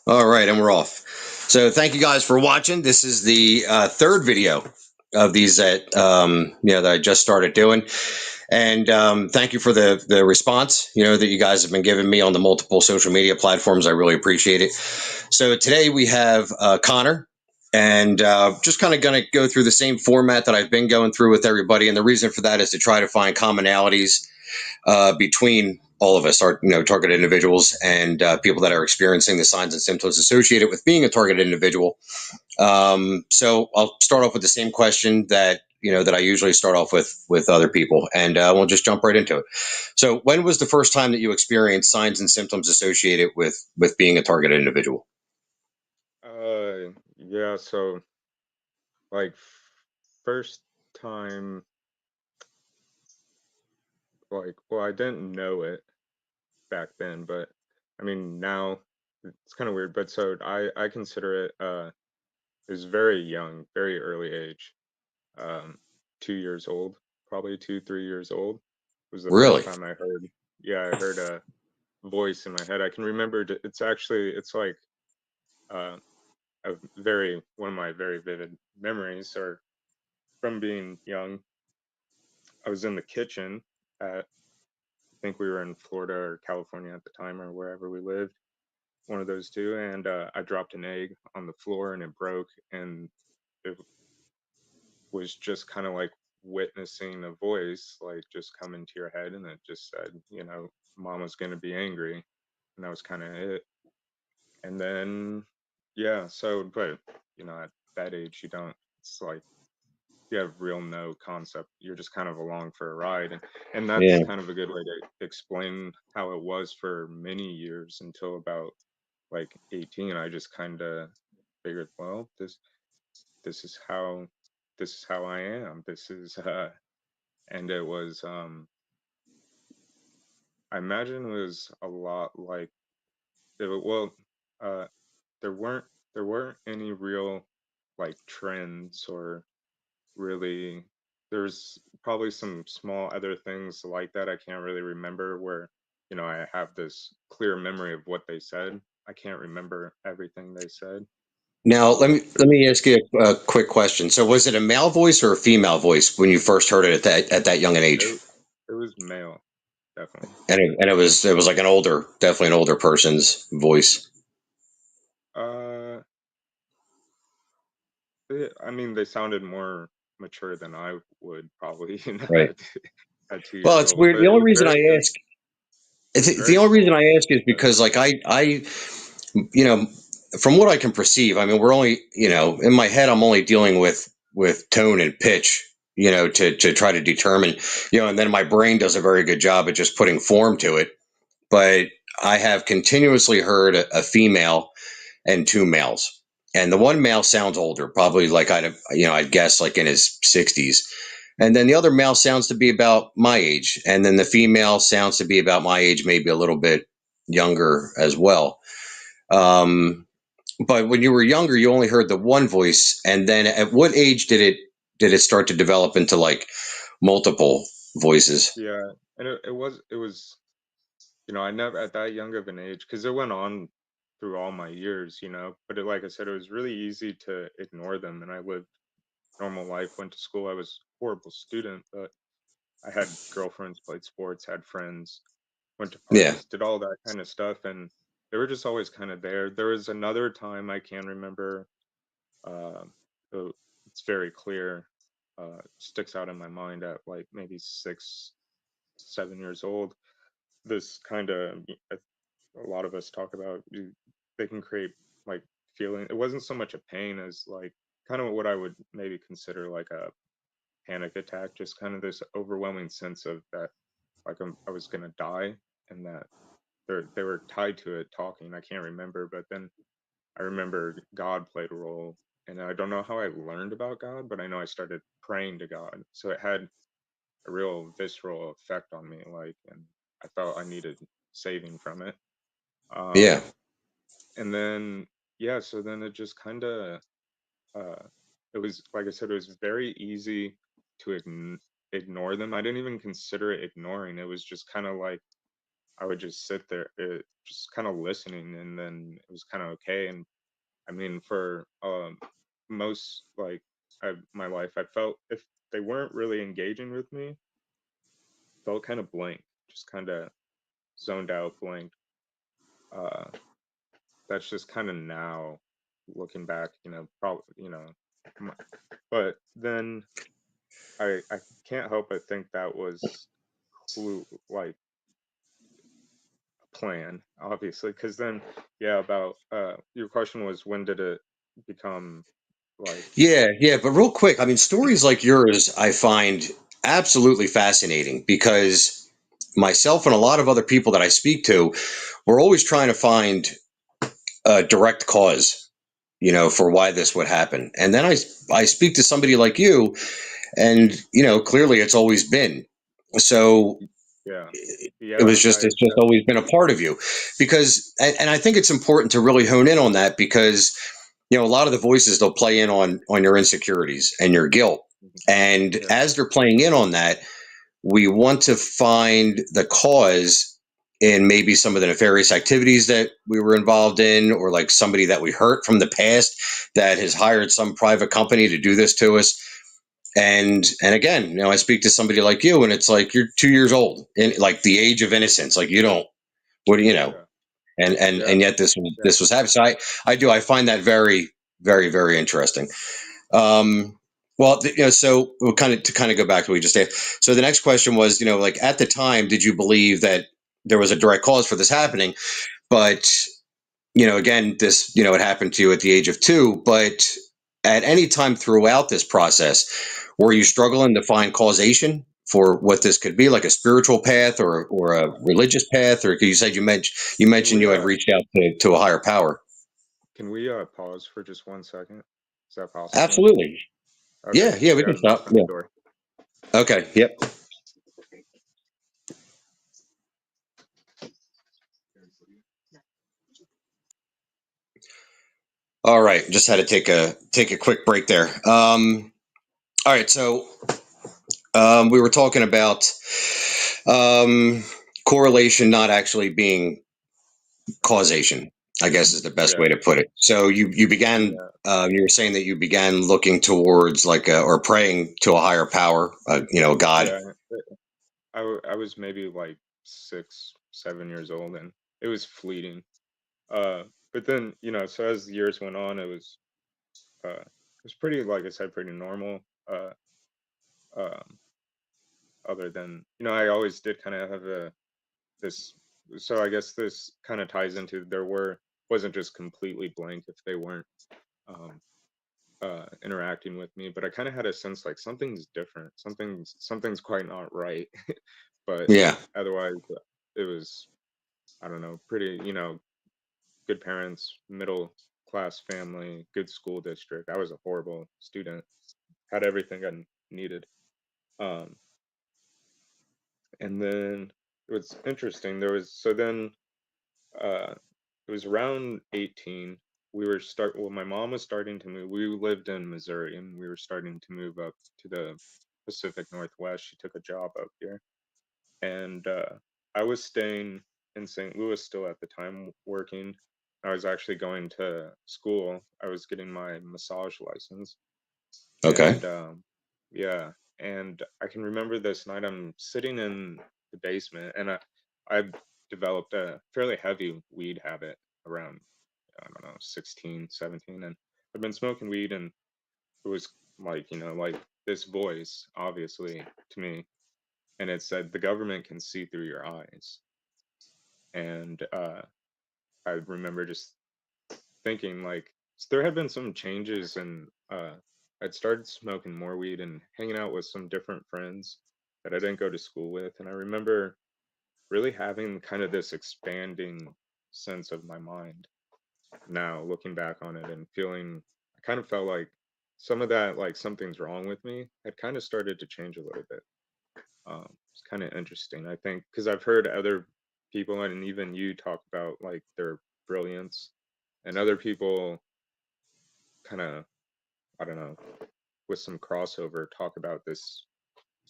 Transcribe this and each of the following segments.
All right, and we're off. So thank you guys for watching. This is the third video of these that I just started doing, and thank you for the response that you guys have been giving me on the multiple social media platforms. I really appreciate it. So today we have Connor, and just kind of going to go through the same format that I've been going through with everybody, and the reason for that is to try to find commonalities between all of us, our target individuals, and people that are experiencing the signs and symptoms associated with being a targeted individual. So I'll start off with the same question that I usually start off with other people, and we'll just jump right into it. So, when was the first time that you experienced signs and symptoms associated with being a targeted individual? Yeah, so like first time, well, I didn't know it back then, but I mean now it's kind of weird. But so I consider it was very young, very early age, um, 2 years old, probably 2, 3 years old was the first Really? time I heard. Yeah, I heard a voice in my head. I can remember. It's like uh, a very one of my very vivid memories are from being young. I was in the kitchen at, I think we were in Florida or California at the time or wherever we lived, one of those two, and I dropped an egg on the floor and it broke, and it was just kind of like witnessing a voice like just come into your head, and it just said, Mama's gonna be angry, and that was kind of it. And then, yeah, so but at that age, you don't. It's like you have real no concept. You're just kind of along for a ride, and that's Yeah. kind of a good way to explain how it was for many years until about like 18. I just kind of figured, well, this is how this is how I am. This is and it was I imagine it was a lot like well, uh there weren't any real like trends or really. There's probably some small other things like that I can't really remember, where I have this clear memory of what they said. I can't remember everything they said. Now um let me ask you a quick question. So, was it a male voice or a female voice when you first heard it at that young an age? it, it was male, definitely. And it was like definitely an older person's voice. uh I mean, they sounded more mature than I would probably, Right. at two Well, years it's old, weird. but it was very good. It was The very only reason small. I ask is Yeah. because, like, you know, from what I can perceive, I mean, we're only, in my head, I'm only dealing with tone and pitch, to try to determine, and then my brain does a very good job at just putting form to it. But I have continuously heard a female and two males. And the one male sounds older, probably like I'd guess like in his 60s. And then the other male sounds to be about my age. And then the female sounds to be about my age, maybe a little bit younger as well. Um, but when you were younger, you only heard the one voice. And then at what age did it start to develop into like multiple voices? Yeah, and it was I never at that young of an age, because it went on through all my years, but like I said, it was really easy to ignore them, and I lived normal life, went to school. I was a horrible student, but I had girlfriends, played sports, had friends, went to Yeah. parties, did all that kind of stuff, and they were just always kind of there. There was another time I can remember. Uh, uh, it's very clear. Sticks out in my mind at like maybe 6, 7 years old. This kind of a lot of us talk about. They can create like feeling. It wasn't so much a pain as like kind of what I would maybe consider like a panic attack. Just kind of this overwhelming sense of that, like I was gonna die, and that they were tied to it talking. I can't remember, but then I remember God played a role, and I don't know how I learned about God, but I know I started praying to God. So it had a real visceral effect on me, like, and I felt I needed saving from it. Yeah. Um, and then yeah, so then it just kind of uh, it was like I said, it was very easy to ignore them. I didn't even consider it ignoring. It was just kind of like I would just sit there, just kind of listening, and then it was kind of okay. And I mean, for most my life, I felt if they weren't really engaging with me, felt kind of blank, just kind of zoned out, blank. Uh, that's just kind of now looking back, probably, m- but then I can't help but think that was like a plan, obviously, because then yeah, about your question was when did it become like Yeah, but real quick, I mean, stories like yours I find absolutely fascinating because myself and a lot of other people that I speak to, we're always trying to find a direct cause, for why this would happen. And then I speak to somebody like you, and clearly it's always been. So yeah, it yeah, was just it's just always been a part of you, because and I think it's important to really hone in on that, because a lot of the voices, they'll play in on your insecurities and your guilt, mhm, and yeah, as they're playing in on that, we want to find the cause in maybe some of the nefarious activities that we were involved in, or like somebody that we hurt from the past that has hired some private company to do this to us. And again, I speak to somebody like you, and it's like you're 2 years old, in like the age of innocence. Like, you don't, what do you know? yeah, And yeah, yet this was yeah. this was happening. So I find that very, very, very interesting. Um, well, so we'll kind of go back to what we just said. So the next question was, like, at the time, did you believe that there was a direct cause for this happening? But again, this, it happened to you at the age of 2. But at any time throughout this process, were you Mhm. struggling to find causation for what this could be, like a spiritual path or a religious path? Or 'cause you said you Can mentioned we you had reached out to a higher power. pause for just 1 second? Is that possible? Absolutely. Okay, Yeah, I we got can to knock stop. on the Yeah. door. Okay. Yep. All right. Just had to take a quick break there. All right. So we were talking about um, correlation not actually being causation, I guess is the best way Yeah, to put it. So you began. yeah, You were saying that you began looking towards or praying to a higher power, God. yeah. I was maybe like 6, 7 years old, and it was fleeting. Uh, but then so as the years went on, it was pretty, like I said, pretty normal. Um, other than I always did kind of have this. So I guess this kind of ties into wasn't just completely blank if they weren't um, interacting with me, but I kind of had a sense like something's different, something's quite not right. But Yeah. otherwise, it was, I don't know, pretty, good parents, middle class family, good school district. I was a horrible student, had everything I needed. Um, and then it was interesting. There was so then uh, it was around 18. Well, my mom was starting to move. We lived in Missouri, and we were starting to move up to the Pacific Northwest. She took a job up here, and I was staying in St. Louis still at the time, working. I was actually going to school. I was getting my massage license, Okay. and yeah, and I can remember this night I'm sitting in the basement, and I've developed a fairly heavy weed habit around, I don't know, 16, 17, and I've been smoking weed, and it was like, like this voice, obviously, to me, and it said, the government can see through your eyes. And I remember just thinking, like, there had been some changes, and I'd started smoking more weed and hanging out with some different friends that I didn't go to school with. And I remember really having kind of this expanding sense of my mind now, looking back on it, and feeling, I kind of felt like some of that, like something's wrong with me, had kind of started to change a little bit. It's kind of interesting, I think, because I've heard other people, and even you, talk about like their brilliance, and other people kind of, I don't know, with some crossover, talk about this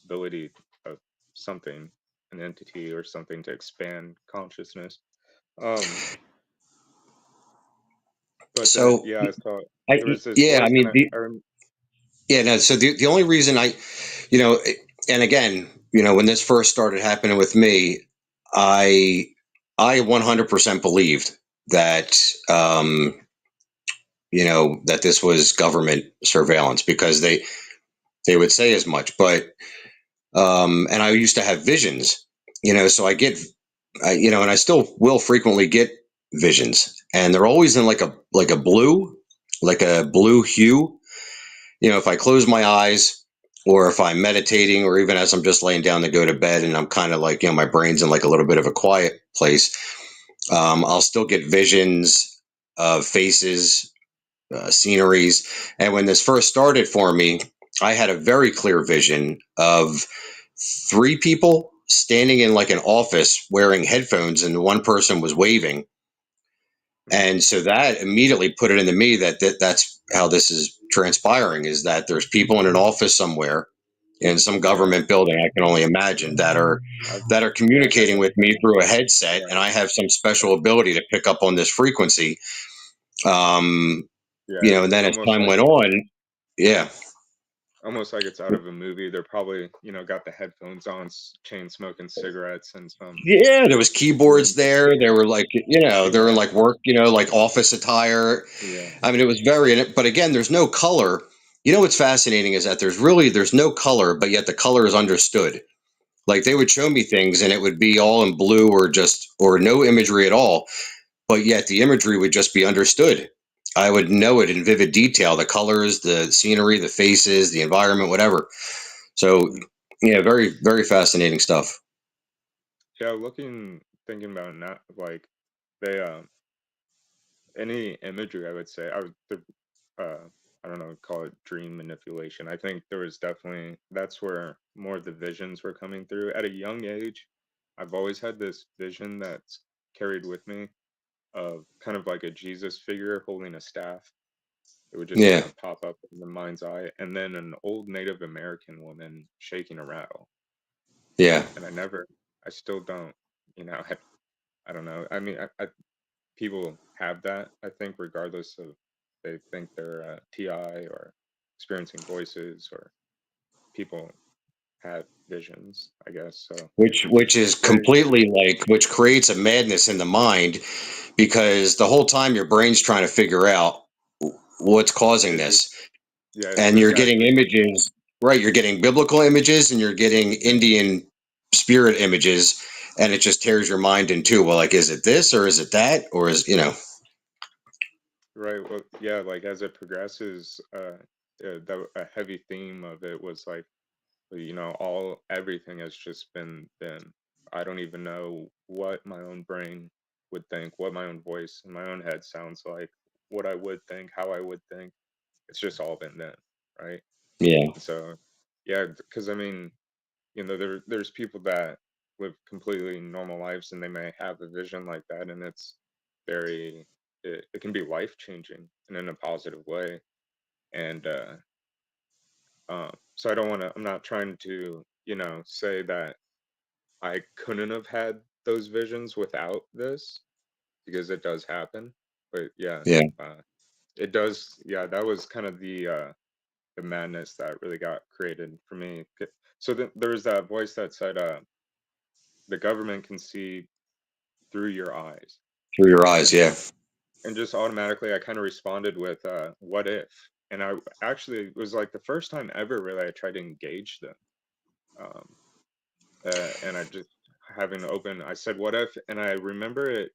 ability of something. an entity or something to expand consciousness. Um, but then, So yeah, I thought I there was this yeah, I voice, and mean yeah, no, so the only reason you know, and again, when this first started happening with me, I I 100% believed that that this was government surveillance because they would say as much, but and I used to have visions, so and I still will frequently get visions, and they're always in like a blue hue. If I close my eyes, or if I'm meditating, or even as I'm just laying down to go to bed, and I'm kind of like, my brain's in like a little bit of a quiet place, I'll still get visions of faces, sceneries. And when this first started for me, I had a very clear vision of three people standing in like an office wearing headphones, and one person was waving. mm, And so that immediately put it into me that's how this is transpiring, is that there's people in an office somewhere in some yeah, government building, I can only imagine, I've, that are yeah, I've had communicating that. with me through a headset, and Right. I have some special ability to pick up on this frequency. Um, Yeah, and then as almost time like went on, yeah. it's out of a movie. They're probably, got the headphones on, chain smoking cigarettes in some Yeah, there was keyboards room. there. They were like, they were in Yeah, like work, like office attire. yeah, I mean, it was but again, there's no color. What's fascinating is that there's no color, but yet the color is understood. Like they would show me things and it would be all in blue, or no imagery at all, but yet the imagery would just be understood. I would know it in vivid detail, the colors, the scenery, the faces, the environment, whatever. So, mm, yeah, very, very fascinating stuff. yeah. Thinking about it now, like they, any imagery, I would say, uh, I don't know, call it dream manipulation. I think there was definitely that's where more of the visions were coming through at a young age. I've always had this vision that's carried with me of kind of like a Jesus figure holding a staff. It would just Yeah, kind of pop up in the mind's eye, and then an old Native American woman shaking a rattle. yeah. And I still don't, I don't know. I mean, people have that, I think, regardless of they think they're TI or experiencing voices, or people have visions, I guess. So Which is it's very, completely like, which creates a madness in the mind, because the whole time your brain's trying to figure out what's causing is it, this, yeah, is and this you're getting actually, images, right? You're getting biblical images, and you're getting yeah, Indian spirit images, and it just tears your mind in two. Well, like, is it this, or is it that, or is right. Well, yeah, like as it progresses, a heavy theme of it was like, everything has just been them. I don't even know what my own brain would think, what my own voice in my own head sounds like, what I would think, how I would think. It's just all been them, right? yeah, And so, yeah, because I mean, there's people that live completely normal lives and they may have a vision like that, and it's very, it can be life changing and in a positive way. And so I don't want to. I'm not trying to, say that I couldn't have had those visions without this, because it does happen. But yeah, yeah, it does. Yeah, that was kind of the madness that really got created for me. So there was that voice that said, "The government can see through your eyes," through your eyes, and yeah, just automatically I kind of responded with, "What if?" And I actually, it was like the first time ever really I tried to engage them. Um, and I just having open, I said, "What if?" And I remember it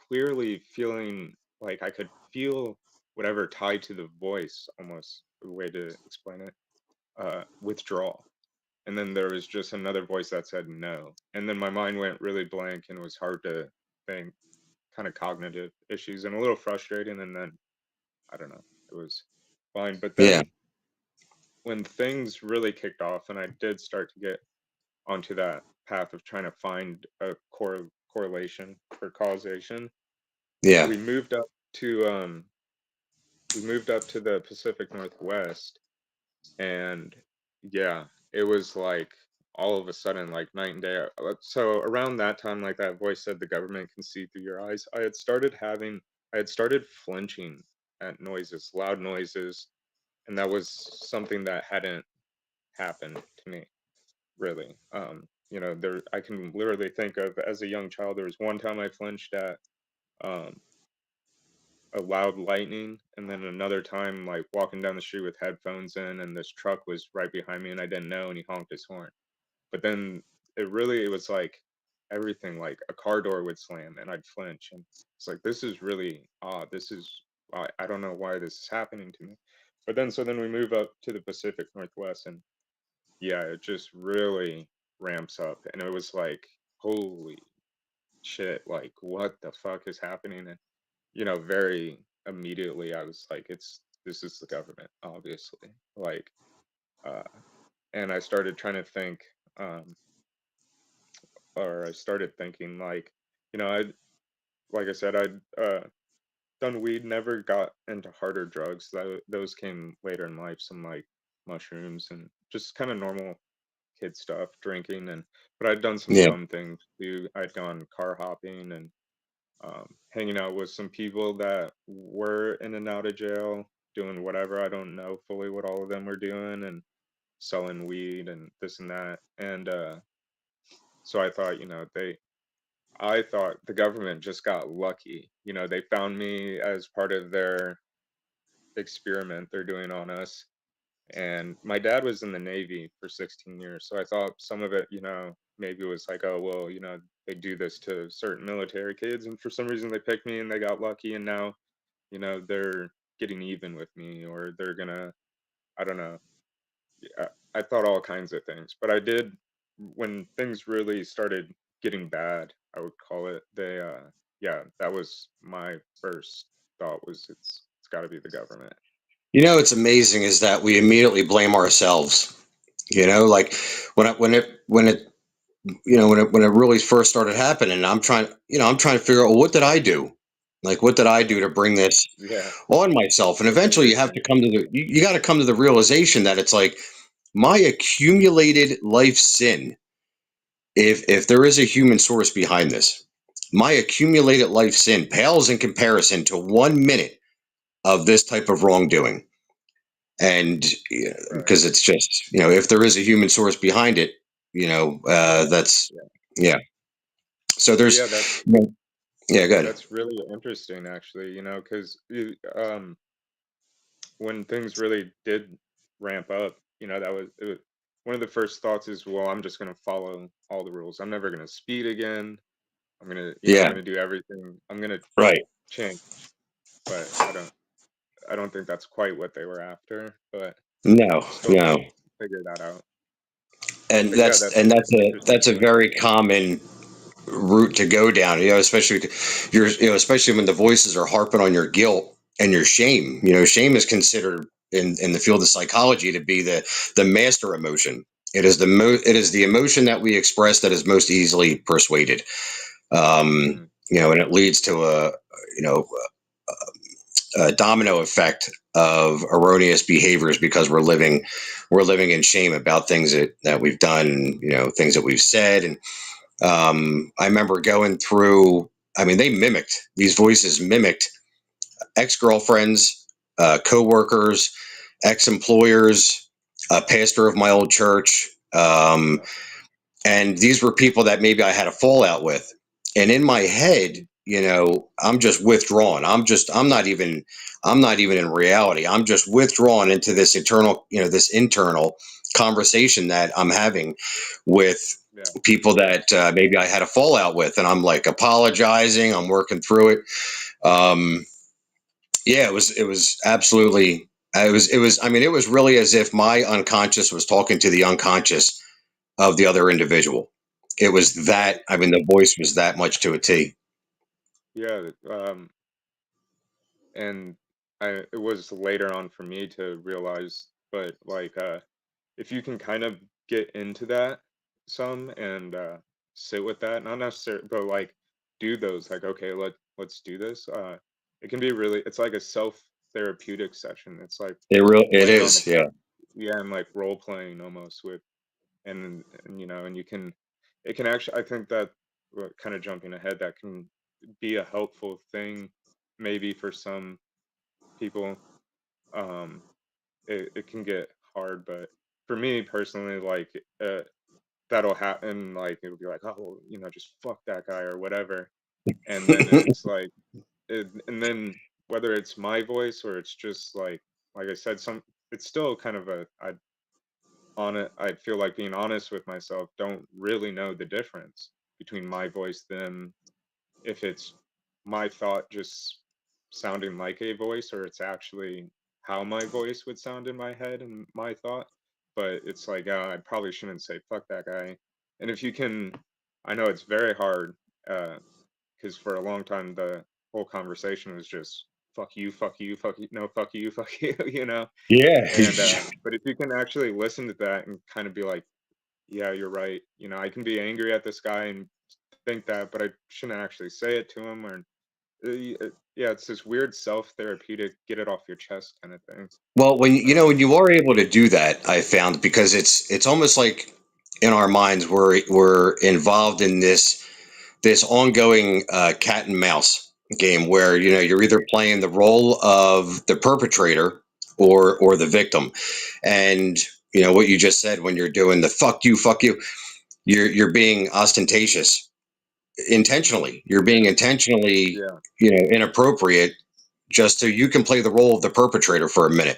clearly feeling like I could feel whatever tied to the voice, almost a way to explain it, withdrawal. And then there was just another voice that said no. And then my mind went really blank and it was hard to think, kind of cognitive issues and a little frustrating. And then I don't know, it was fine. But yeah, then when things really kicked off and I did start to get onto that path of trying to find a correlation or causation, yeah, we moved up to the Pacific Northwest, and yeah, it was like all of a sudden, like night and day. So around that time, like that voice said, the government can see through your eyes. I had started flinching at noises, loud noises, and that was something that hadn't happened to me really. There I can literally think of as a young child, there was one time I flinched at um, a loud lightning, and then another time like walking down the street with headphones in, and this truck was right behind me, and I didn't know, and he honked his horn. But then it was like everything, like a car door would slam and I'd flinch, and it's like, this is really odd. This is I don't know why this is happening to me. But then so then we move up to the Pacific Northwest, and yeah, it just really ramps up, and it was like, holy shit, like what the fuck is happening? And very immediately I was like, this is the government, obviously. Like uh and I started trying to think, um or I started thinking like, I like I said, I'd done weed, never got into harder drugs. Those came later in life, some like mushrooms and just kind of normal kid stuff, drinking, and but I'd done some Yeah. dumb things too. I'd gone car hopping and hanging out with some people that were in and out of jail, doing whatever. I don't know fully what all of them were doing, and selling weed and this and that. And so I thought, I thought the government just got lucky. They found me as part of their experiment they're doing on us. And my dad was in the Navy for 16 years. So I thought some of it, maybe it was like, oh, well, they do this to certain military kids. And for some reason they picked me and they got lucky. And now, they're getting even with me, or they're going to, I don't know. I thought all kinds of things. But I did, when things really started getting bad, I would call it, yeah, that was my first thought was it's got to be the government. It's amazing is that we immediately blame ourselves. Like when it really first started happening, I'm trying to figure out, what did I do? Like, what did I do to bring this Yeah. on myself? And The things eventually you're you have to saying. come to you got to come to the realization that it's like my accumulated life sin. If there is a human source behind this, my accumulated life sin pales in comparison to 1 minute of this type of wrongdoing. And Right. because it's just, if there is a human source behind it, that's, Yeah. yeah. So But there's, yeah, yeah, good. that's really interesting actually, because when things really did ramp up, that was one of the first thoughts is, well, I'm just going to follow all the rules. I'm never going to speed again. I'm Yeah, going to do everything. I'm going to right. change. But I don't think that's quite what they were after, but No, still no. trying to figure that out. And But yeah, that's that's an interesting that's a point. very common route to go down. Especially especially when the voices are harping on your guilt and your shame. Shame is considered in the field of psychology to be the master emotion. It is the emotion that we express that is most easily persuaded. Mm, And it leads to you know a domino effect of erroneous behaviors because we're living in shame about things that we've done, things that we've said. And I remember going through, I mean, these voices mimicked ex-girlfriends, co-workers, ex-employers, a pastor of my old church. yeah. And these were people that maybe I had a fallout with. And in my head, I'm just withdrawn. I'm not even in reality. I'm just withdrawn into this internal conversation that I'm having with Yeah. people that maybe I had a fallout with, and I'm like apologizing. I'm working through it. Um, yeah, it was absolutely. It was. I mean, it was really as if my unconscious was talking to the unconscious of the other individual. It was that, I mean, the voice was that much to a T. Yeah. And it was later on for me to realize, but like if you can kind of get into that some and sit with that, not necessarily, but like do those, like, okay, let's do this. It can be really, it's like a self therapeutic session. It's like It laying on the is, yeah. yeah, and like role playing almost with and you know, and you can, it can actually, I think that, kind of jumping ahead, that can be a helpful thing maybe for some people. um it can get hard, but for me personally, like, that'll happen, like it'll be like, oh well, you know, just fuck that guy or whatever, and then it's like, and then whether it's my voice or it's just like I said, some, it's still kind of a, I feel like being honest with myself, don't really know the difference between my voice, them, if it's my thought just sounding like a voice, or it's actually how my voice would sound in my head and my thought. But it's like, I probably shouldn't say fuck that guy. And if you can, I know it's very hard, because for a long time the whole conversation was just fuck you, fuck you, fuck you, no, fuck you, fuck you, you know. Yeah. And but if you can actually listen to that and kind of be like, yeah, you're right. You know, I can be angry at this guy and think that, but I shouldn't actually say it to him. Or yeah, it's this weird self-therapeutic, get it off your chest kind of thing. Well, when Um, you are able to do that, I found, because it's almost like in our minds we're involved in this ongoing cat and mouse game where you're either playing the role of the perpetrator or the victim. And what you just said, when you're doing the fuck you, you're being ostentatious intentionally. You're being intentionally yeah, inappropriate just so you can play the role of the perpetrator for a minute.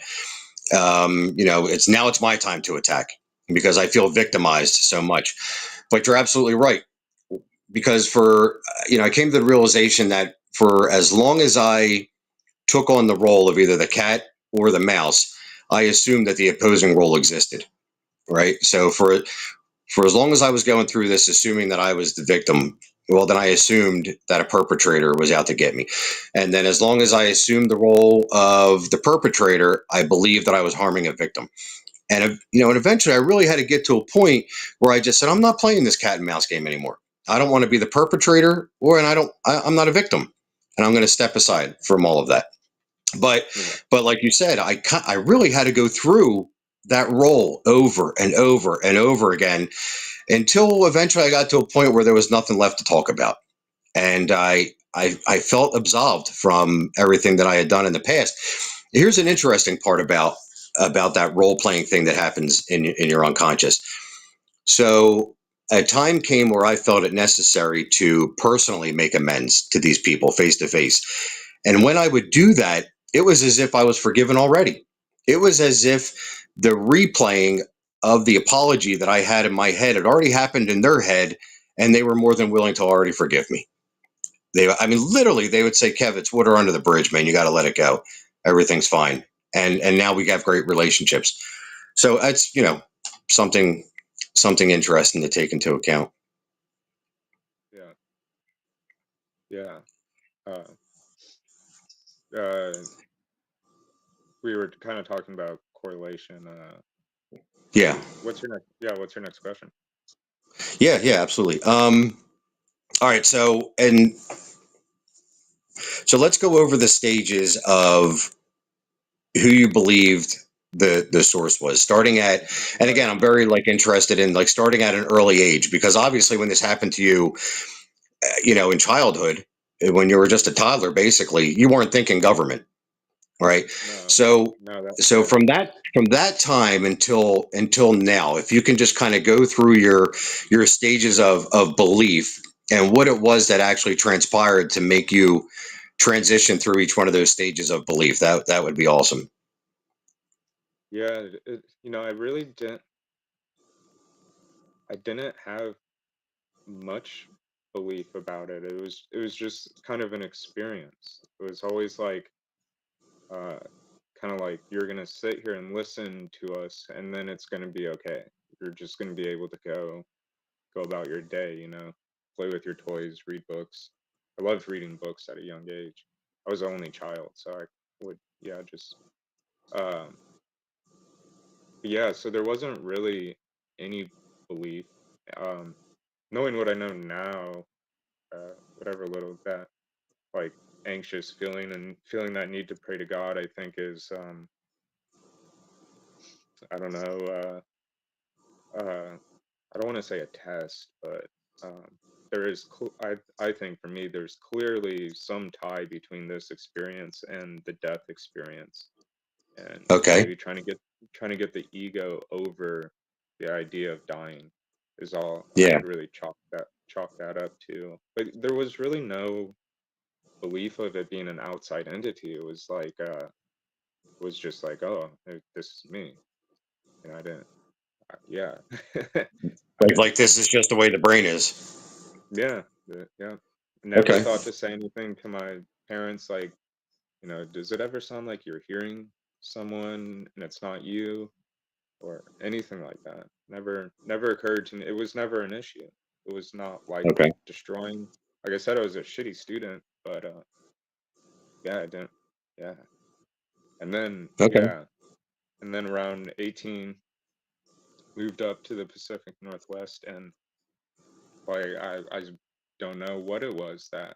It's my time to attack because I feel victimized so much. But you're absolutely right, because I came to the realization that for as long as I took on the role of either the cat or the mouse, I assumed that the opposing role existed. Right. So for as long as I was going through this, assuming that I was the victim, well, then I assumed that a perpetrator was out to get me. And then as long as I assumed the role of the perpetrator, I believed that I was harming a victim. And and eventually I really had to get to a point where I just said, I'm not playing this cat and mouse game anymore. I don't want to be the perpetrator, I'm not a victim. And I'm going to step aside from all of that. But yeah, but like you said, I really had to go through that role over and over and over again until eventually I got to a point where there was nothing left to talk about. And I felt absolved from everything that I had done in the past. Here's an interesting part about that role playing thing that happens in your unconscious. So a time came where I felt it necessary to personally make amends to these people face to face. And when I would do that, it was as if I was forgiven already. It was as if the replaying of the apology that I had in my head had already happened in their head, and they were more than willing to already forgive me. I mean, literally, they would say, "Kev, it's water under the bridge, man. You got to let it go. Everything's fine." And now we have great relationships. So that's something something interesting to take into account. yeah, yeah. Uh, uh, we were kind of talking about correlation. Yeah, What's your next? Yeah, what's your next question? yeah, absolutely. All right, so let's go over the stages of who you believed the source was, starting at, and Right. again, I'm very interested in starting at an early age, because obviously when this happened to you, in childhood, when you were just a toddler, basically you weren't thinking government, right? No, So no, that, so yeah. from that time until now, if you can just kind of go through your stages of belief and what it was that actually transpired to make you transition through each one of those stages of belief, that would be awesome. Yeah, you know, I didn't have much belief about it. It was just kind of an experience. It was always like, uh kind of like, you're gonna sit here and listen to us, and then it's gonna be okay. You're just gonna be able to go about your day, you know, play with your toys, read books. I loved reading books at a young age. I was the only child, so I would, yeah, just um yeah, so there wasn't really any belief. Um Knowing what I know now, whatever little that, like, anxious feeling and feeling that need to pray to God, I think is, I don't know, I don't want to say a test, but there is, I think for me, there's clearly some tie between this experience and the death experience, and Okay. maybe trying to get the ego over the idea of dying is all I Yeah. could really chalk that up to. But there was really no belief of it being an outside entity. It was like it was just like, oh, this is me, and I didn't, yeah, I Like, didn't, like this is just the way the brain is. yeah, yeah. Never Okay. thought to say anything to my parents like, does it ever sound like you're hearing someone and it's not you, or anything like that? Never occurred to me. It was never an issue. It was not life Okay. destroying. Like I said, I was a shitty student, but yeah, I didn't. Yeah, and then Okay. yeah, and then around 18, moved up to the Pacific Northwest, and like I don't know what it was that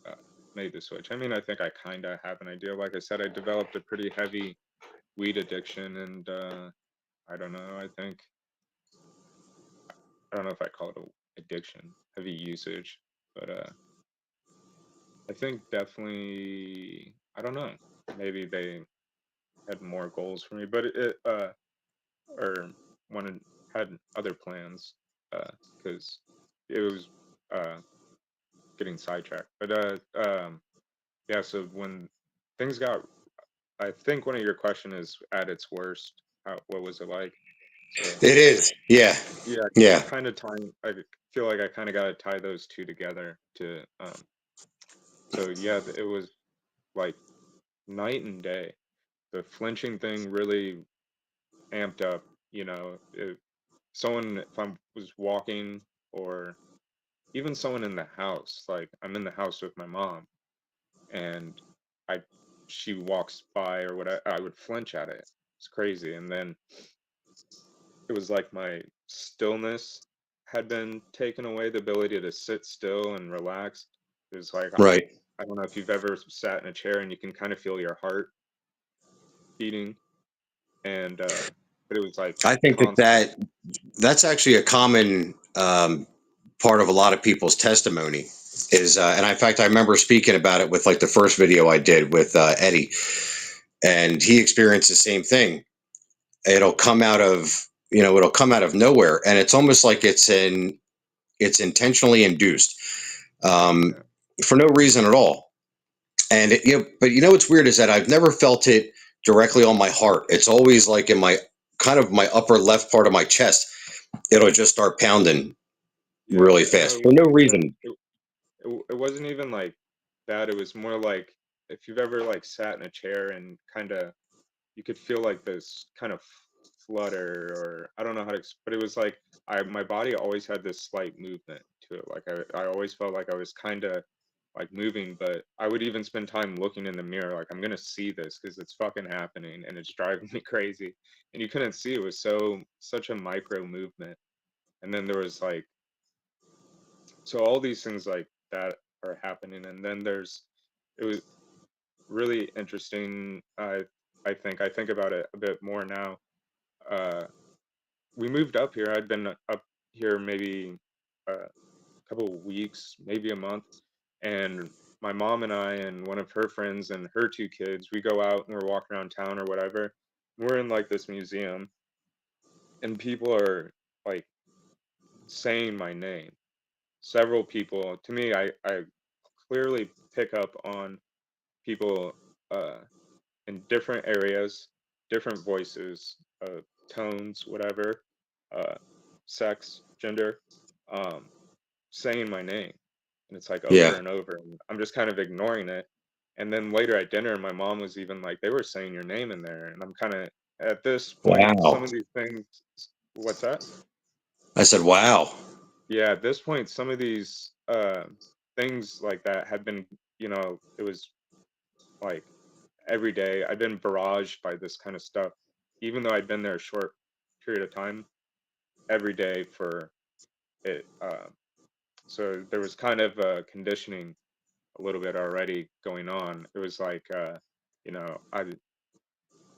uh, made the switch. I mean, I think I kind of have an idea. Like I said, I developed a pretty heavy weed addiction, and I don't know. I don't know if I call it a addiction, heavy usage, but I think definitely I don't know. Maybe they had more goals for me, but or wanted had other plans because it was uh getting sidetracked. But yeah. So when things got, I think one of your question is at its worst. What was it like? So It is. Yeah. yeah, Yeah. kind of tying. I feel like I kind of got to tie those two together to. So yeah, it was like night and day. The flinching thing really amped up. Someone if I was walking or even someone in the house, like I'm in the house with my mom and I she walks by or whatever, I would flinch at it. It's crazy. And then it was like my stillness had been taken away, the ability to sit still and relax. It was like Right. I don't know if you've ever sat in a chair and you can kind of feel your heart beating, and but it was like I think that constant. that's actually a common part of a lot of people's testimony is, and in fact, I remember speaking about it with like the first video I did with Eddie, and he experienced the same thing. It'll come out of, it'll come out of nowhere, and it's almost like it's intentionally induced, um, Yeah, for no reason at all. And but what's weird is that I've never felt it directly on my heart. It's always like in my kind of my upper left part of my chest. It'll just start pounding yeah. really No, fast for no yeah. reason. It wasn't even like that. It was more like if you've ever like sat in a chair and kind of you could feel like this kind of flutter, or I don't know how to but it was like my body always had this slight movement to it. Like I always felt like I was kind of like moving, but I would even spend time looking in the mirror like I'm gonna see this because it's fucking happening and it's driving me crazy. And you couldn't see, it was such a micro movement. And then there was like, so all these things like that are happening, and then it was really interesting. I think about it a bit more now. uh we moved up here. I'd been up here maybe a couple of weeks, maybe a month, and my mom and I and one of her friends and her two kids, we go out and we're walking around town or whatever. We're in like this museum, and people are like saying my name. Several people, to me, I clearly pick up on people uh in different areas, different voices, tones, whatever, uh, sex, gender, um, saying my name. And it's like over Yeah. and over. And I'm just kind of ignoring it. And then later at dinner, my mom was even like, they were saying your name in there. And I'm kind of, at this point, some Wow. of these things, what's that? I said, wow. Yeah, at this point, some of these things like that had been, it was like every day. I've been barraged by this kind of stuff, even though I'd been there a short period of time, every day for it. So there was kind of conditioning a little bit already going on. It was like, you know,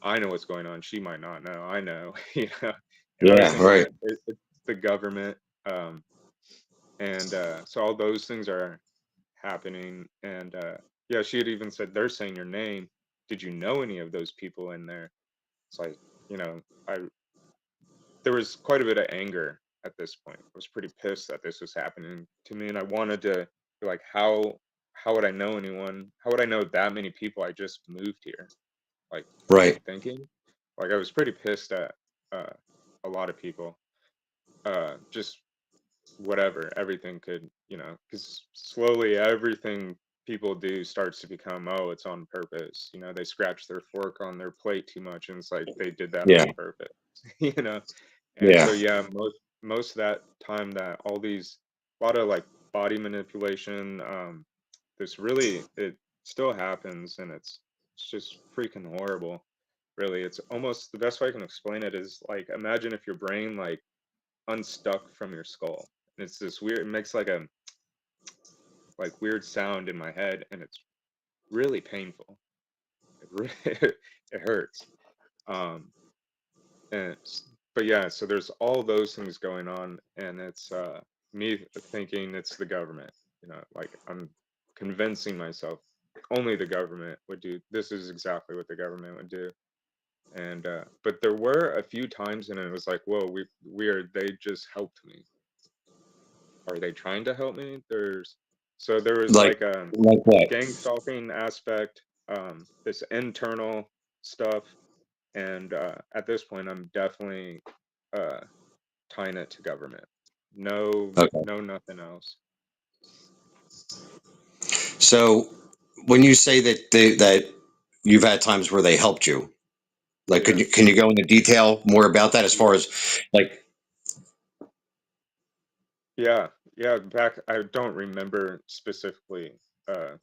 I know what's going on. She might not know. I know, you know, and I don't Yeah. even want Right. to. the government. And so all those things are happening. And yeah, she had even said, they're saying your name. Did you know any of those people in there? It's like, you know, I there was quite a bit of anger at this point. I was pretty pissed that this was happening to me, and I wanted to be like, how would I know anyone? How would I know that many people? I just moved here. Like, what are you Right. thinking? Like, I was pretty pissed at uh, a lot of people. Just whatever, everything could, because slowly everything people do starts to become, oh, it's on purpose. They scratch their fork on their plate too much, and it's like they did that Yeah. on purpose. you know and so Yeah. yeah, most of that time, that all these, a lot of like body manipulation, this really, it still happens, and it's just freaking horrible. Really, it's almost, the best way I can explain it is like, imagine if your brain like unstuck from your skull. And it's this weird, it makes like a like weird sound in my head, and it's really painful. It really it hurts. Um and but yeah, so there's all those things going on, and it's me thinking it's the government. Like, I'm convincing myself only the government would do this, is exactly what the government would do. And but there were a few times, and it was like, whoa, weird, they just helped me. Are they trying to help me? So there was Like like a like what? gang stalking aspect, this internal stuff, and at this point, I'm definitely uh, tying it to government. No, Okay. no, nothing else. So when you say that you've had times where they helped you, like Yeah, can you go into detail more about that as far yeah, as like yeah, yeah. Back, I don't remember specifically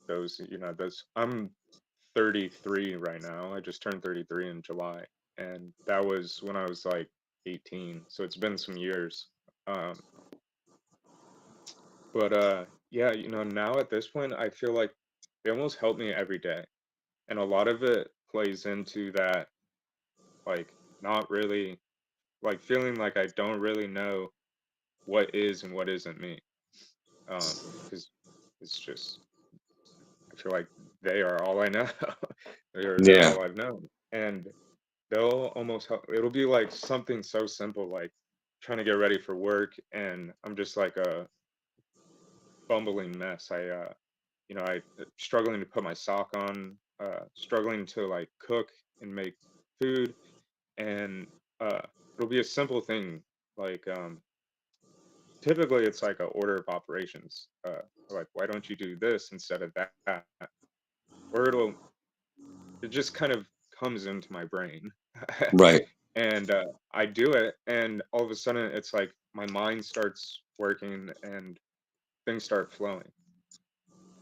those. Those. I'm 33 right now. I just turned 33 in July, and that was when I was like 18. So it's been some years. Um, but yeah, now at this point, I feel like they almost help me every day, and a lot of it plays into that, like, not really, like, feeling like I don't really know what is and what isn't me. Because it's just, I feel like they are all I know. They're yeah, all I've known, and they'll almost help. It'll be like something so simple, like trying to get ready for work, and I'm just like a bumbling mess. Struggling to put my sock on, struggling to like cook and make food, and uh, it'll be a simple thing, like, typically it's like a order of operations. Like, why don't you do this instead of that? Or it just kind of comes into my brain. right, And I do it, and all of a sudden it's like my mind starts working, and things start flowing,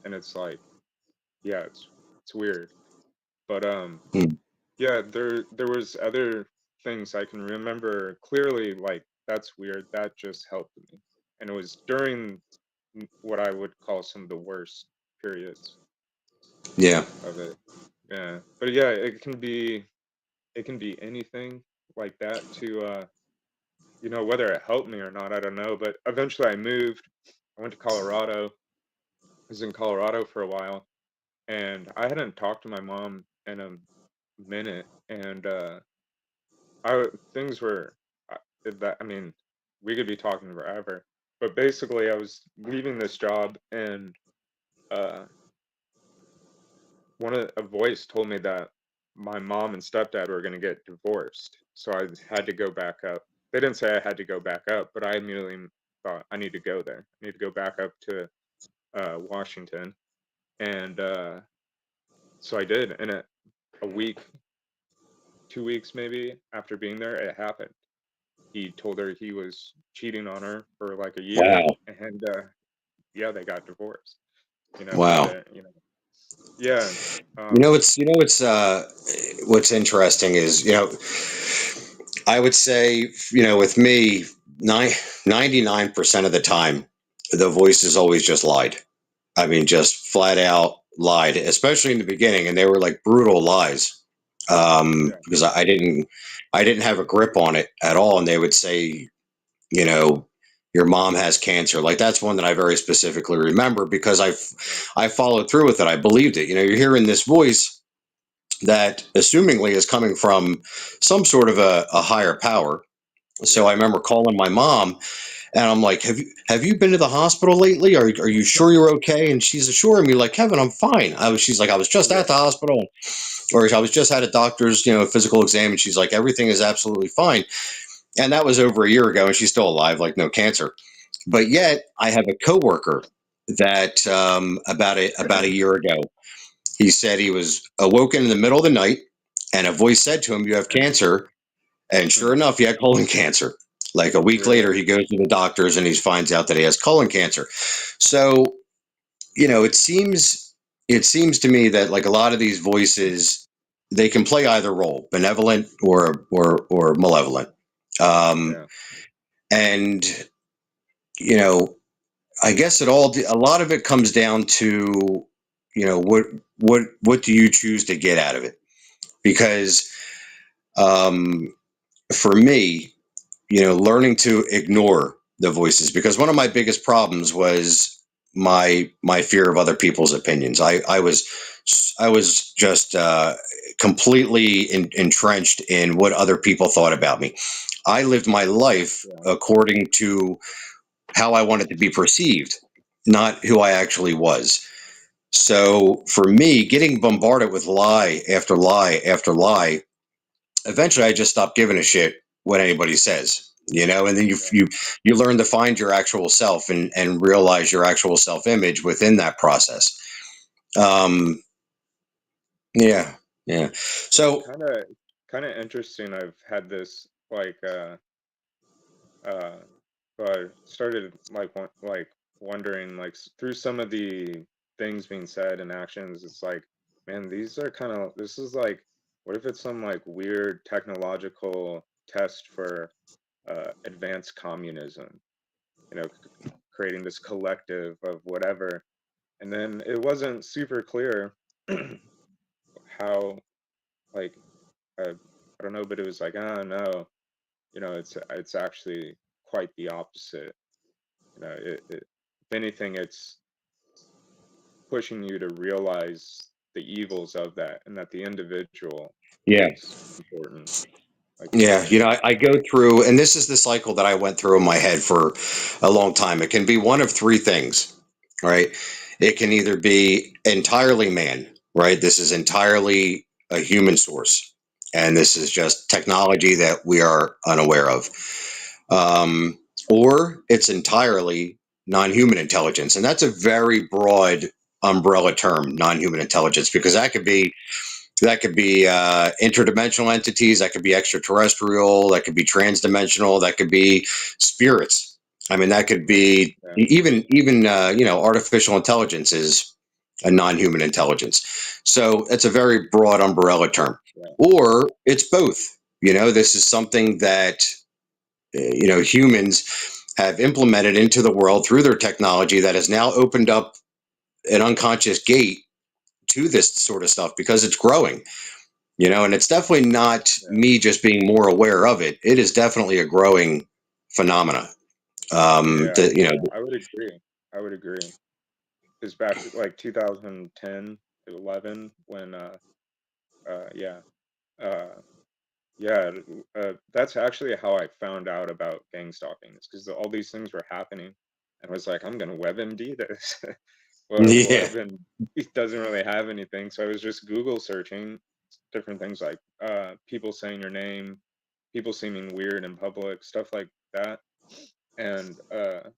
and it's like, yeah, it's weird. But hmm, yeah, there was other things I can remember clearly, like, that's weird, that just helped me. And it was during what I would call some of the worst periods yeah, of it. Yeah. But yeah, it can be anything like that, to whether it helped me or not, I don't know. But eventually I moved. I went to Colorado. I was in Colorado for a while, and I hadn't talked to my mom in a minute. And things were, I mean, we could be talking forever. But basically, I was leaving this job, and uh, a voice told me that my mom and stepdad were going to get divorced. So I had to go back up. They didn't say I had to go back up, but I immediately thought, I need to go there. I need to go back up to Washington. And so I did. And a week, 2 weeks maybe after being there, it happened. He told her he was cheating on her for like a year. wow, And yeah, they got divorced. But wow. yeah. You know, Um, what's interesting is, I would say, with me, 99% of the time, the voices always just lied. I mean, just flat out lied, especially in the beginning, and they were like brutal lies. yeah. Because I didn't have a grip on it at all, and they would say, you know, your mom has cancer. Like that's one that I very specifically remember because I followed through with it. I believed it. You're hearing this voice that assumingly is coming from some sort of a higher power. So I Yeah. remember calling my mom and I'm like, have you been to the hospital lately? Are you sure you're okay? And she's assuring me like, Kevin, I'm fine. She's like, I was just at Yeah. the hospital, or I was just at a doctor's, physical exam. And she's like, everything is absolutely fine. And that was over a year ago and she's still alive, like no cancer. But Yeah. yet I have a coworker that about a year ago, he said he was awoken in the middle of the night and a voice said to him, you have cancer. And Hmm. sure enough, he had colon cancer. Like a week later, Really? he goes to the doctors and he finds out that he has colon cancer. So, it seems to me that like a lot of these voices, they can play either role, benevolent or malevolent. Um, Yeah. and you know, I guess a lot of it comes down to, what do you choose to get out of it? Because um, for me, learning to ignore the voices, because one of my biggest problems was my fear of other people's opinions. I was just completely entrenched in what other people thought about me. I lived my life Yeah. according to how I wanted to be perceived, not who I actually was. So for me, getting bombarded with lie after lie after lie, eventually I just stopped giving a shit what anybody says, and then you Yeah. you you learn to find your actual self and realize your actual self image within that process. Um, yeah, yeah. It's So kind of interesting. I've had this like uh so I started like wondering like through some of the things being said and actions, it's like, man, these are kind of this is like, what if it's some like weird technological test for advanced communism, creating this collective of whatever. And then it wasn't super clear how, like, I don't know, but it was like, oh no, it's actually quite the opposite. If anything, it's pushing you to realize the evils of that, and that the individual yeah, is important, like you yeah. said. I go through, and this is the cycle that I went through in my head for a long time. It can be one of three things, right? It can either be entirely man, right? This is entirely a human source, and this is just technology that we are unaware of. um, or it's entirely non-human intelligence, and that's a very broad umbrella term, non-human intelligence, because that could be interdimensional entities, that could be extraterrestrial, that could be transdimensional, that could be spirits. I mean, that could be Yeah. even artificial intelligence is a non-human intelligence. So it's a very broad umbrella term, Yeah. or it's both. This is something that humans have implemented into the world through their technology that has now opened up an unconscious gate to this sort of stuff because it's growing. And it's definitely not Yeah. me just being more aware of it. It is definitely a growing phenomena. Yeah. That I would agree. I would agree. Because back like 2010 to 11, when yeah, uh yeah, that's actually how I found out about gang stalking. It's because all these things were happening, and I was like, I'm gonna WebMD this. Well, yeah, WebMD doesn't really have anything, so I was just Google searching different things like people saying your name, people seeming weird in public, stuff like that, and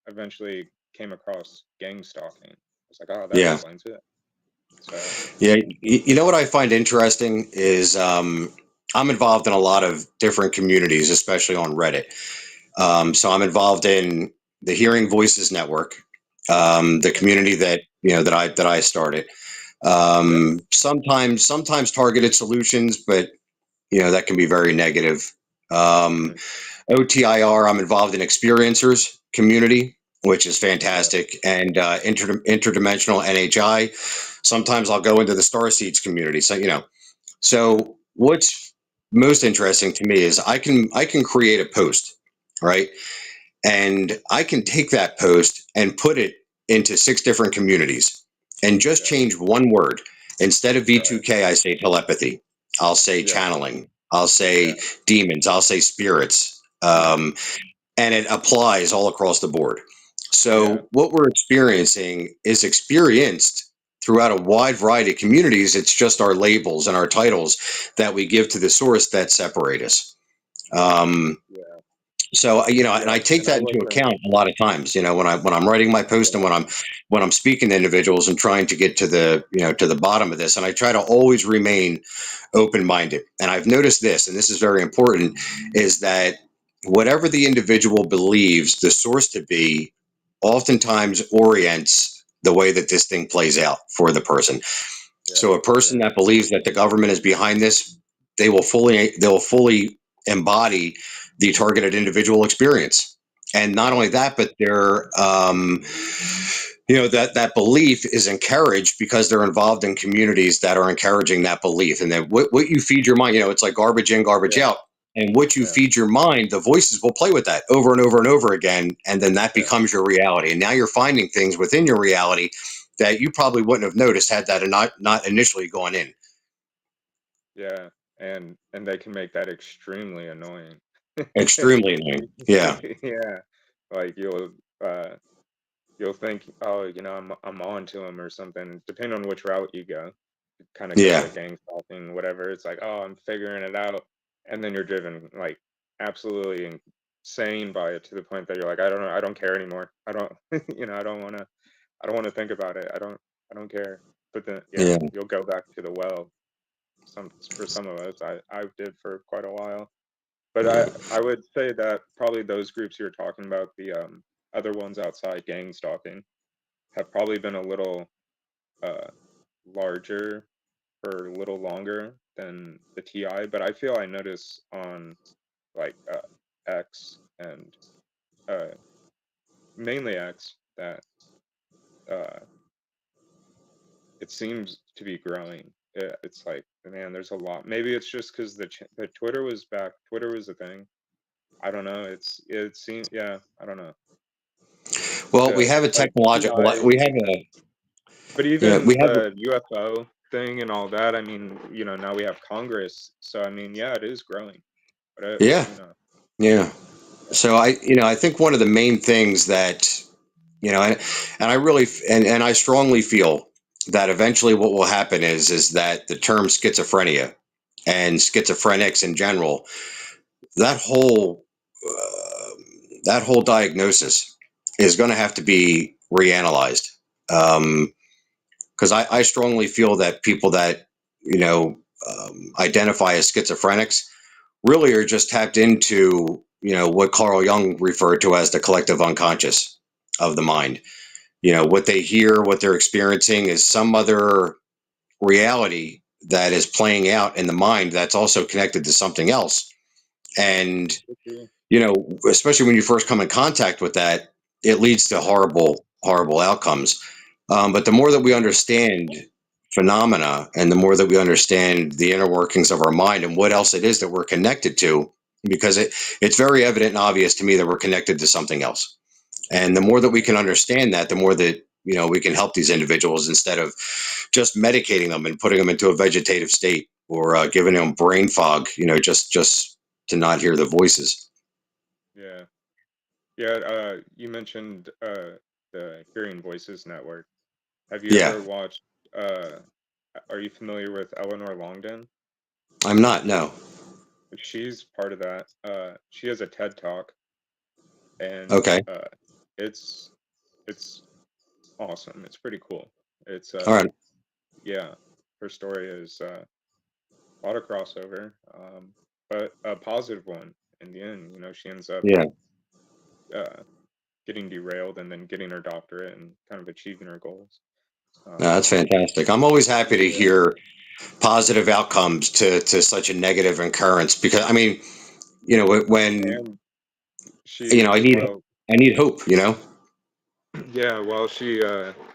eventually came across gang stalking. I was like, oh, that yeah, explains it. So yeah. You know what I find interesting is I'm involved in a lot of different communities, especially on Reddit. So I'm involved in the Hearing Voices Network, the yeah, community that I started. yeah, Sometimes targeted solutions, but that can be very negative. Um, mhm, OTIR, I'm involved in experiencers community, which is yeah, fantastic, and interdimensional NHI. Sometimes I'll go into the Star Seeds community. mhm, So what's most interesting to me is I can create a post, right? And I can take that post and put it into 6 different communities and just Yeah. change one word. Instead of Right. V2K, I say telepathy. I'll say Yeah. channeling. I'll Yeah. say demons. I'll say spirits. Hmm. And it applies all across the board. Yeah. So what we're experiencing is experienced throughout a wide variety of communities. It's just our labels and our titles that we give to the source that separate us. Um, Yeah. so and Yeah. I take And I that into wasn't. account a lot of times. When I'm writing my post and Yeah. when I'm speaking to individuals and trying to get to the bottom of this, and I try to always remain open minded. And I've noticed this, and this is very important, is that whatever the individual believes the source to be, oftentimes orients the way that this thing plays out for the person. Yeah. So a person Yeah. that believes that the government is behind this, they will fully embody the targeted individual experience. And not Yeah. only that, but that belief is encouraged because they're involved in communities that are encouraging that belief. And then what you feed your mind, it's like garbage in, garbage Yeah. out. And what you Yeah. feed your mind, the voices will play with that over and over and over again. And then that Yeah. becomes your reality. And now you're finding things within your reality that you probably wouldn't have noticed had that not initially gone in. Yeah. And they can make that extremely annoying. Extremely annoying. Yeah. Yeah. Like uh you'll think, oh, I'm on to him or something, depending on which route you go. Kind of go Yeah. the gang stalking, whatever. It's like, oh, I'm figuring it out. And then you're driven like absolutely insane by it to the point that you're like, I don't know, I don't care anymore. I don't, I don't want to think about it. I don't care. But then, yeah, Yeah. you'll go back to the well. For some of us, I did for quite a while. But Yeah. I would say that probably those groups you're talking about, the other ones outside gang stalking, have probably been a little uh larger for a little longer than the TI, but I feel I notice on like X and uh, mainly X that uh, it seems to be growing. It's like, man, there's a lot. Maybe it's just because the Twitter was back. Twitter was a thing. I don't know. It seems, yeah. I don't know. Well, we The have a like technological. TI, We have a. but Yeah. We even have. the UFO thing and all that. I mean, now we have Congress, so I mean, yeah, it is growing. But Yeah. Yeah. yeah, So I think one of the main things that and, I really and I strongly feel that eventually what will happen is that the term schizophrenia and schizophrenics in general, that whole diagnosis is going to have to be reanalyzed. Because I strongly feel that people that identify as schizophrenics really are just tapped into what Carl Jung referred to as the collective unconscious of the mind. What they hear, what they're experiencing is some other reality that is playing out in the mind that's also connected to something else. And yeah. especially when you first come in contact with that, it leads to horrible, horrible outcomes. But the more that we understand phenomena and the more that we understand the inner workings of our mind and what else it is that we're connected to, because it's very evident and obvious to me that we're connected to something else. And the more that we can understand that, the more that we can help these individuals instead of just medicating them and putting them into a vegetative state or giving them brain fog, just to not hear the voices. Yeah. Yeah, you mentioned the Hearing Voices Network. Have you Yeah, ever watched uh are you familiar with Eleanor Longden? I'm not. No. She's part of that. She has a TED Talk, and Okay. it's it's awesome. It's pretty cool. It's All right. yeah, her story is a lot of crossover, but a positive one in the end. She ends up Yeah. uh getting derailed and then getting her doctorate and kind of achieving her goals. No, Um, that's fantastic. I'm always happy to yeah, hear positive outcomes to such a negative occurrence because I mean, when and she I need well, hope. yeah, well, she